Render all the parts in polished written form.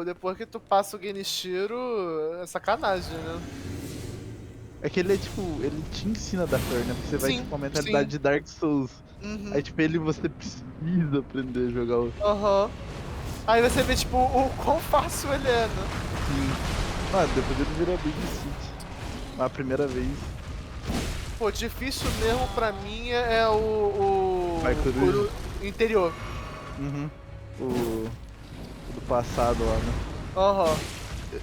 depois que tu passa o Genichiro, é sacanagem, né? É que ele é tipo, ele te ensina da flor, né? Porque você vai Sim, tipo com a mentalidade sim. de Dark Souls. Aí Uhum. tipo, ele você precisa aprender a jogar o. Aham. Aí você vê, tipo, o quão fácil ele é, né? Sim. Mano, depois ele vira Big City. Mas a primeira vez. Pô, difícil mesmo pra mim é Vai o Coruja. Kuro interior. Uhum. O do passado lá, né? Aham.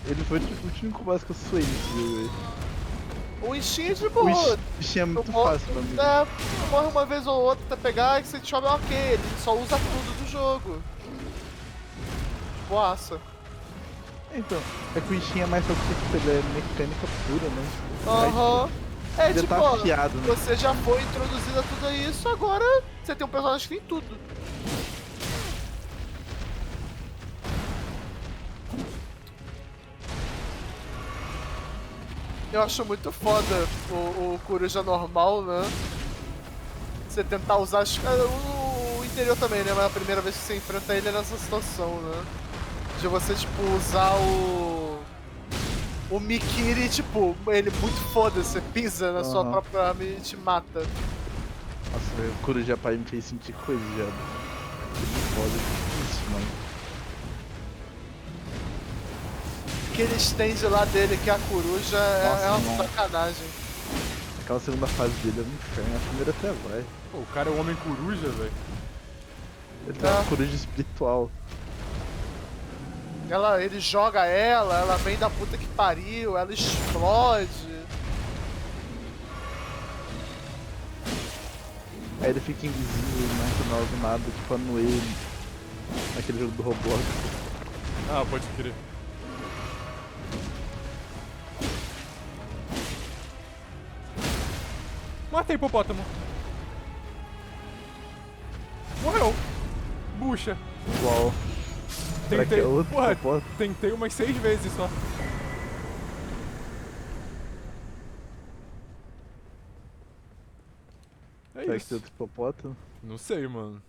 Ele foi tipo, o único boss que eu suei nesse jogo aí. O Ishin é de O boa. bichinho é Tu, muito mo- fácil pra mim. tu morre uma vez ou outra até pegar e você te chove ok. Ele só usa tudo do jogo. Boaça. Então, é que o Ishin é mais só porque tipo, ele é mecânica pura, né? Aí tipo, Aham. É ele tá tipo, ó, afiado, né? você já foi introduzido a tudo isso, agora você tem um personagem que tem tudo. Eu acho muito foda o Coruja normal, né? Você tentar usar o interior também, né? Mas a primeira vez que você enfrenta ele é nessa situação, né? De você, tipo, usar o Mikiri, tipo, ele muito foda, você pisa na sua Aham. própria arma e te mata. Nossa, velho, o Coruja Pai me fez sentir coisa já. Aquele foda, difícil, mano. Aquele stand lá dele, que é a coruja, é Nossa, uma não. sacanagem. Aquela segunda fase dele é um inferno. A primeira até vai. Pô, o cara é o homem coruja, velho. Ele tem uma É. coruja espiritual. Ele joga ela vem da puta que pariu, ela explode. Aí ele fica invisível no final do nada, tipo a Noe naquele jogo do Roblox. Ah, pode crer. Matei hipopótamo. Morreu. Bucha. Uau. Será que Tentei. é outro Porra, hipopótamo? tentei umas 6 vezes só. É Será que tem isso. outro hipopótamo? Não sei, mano.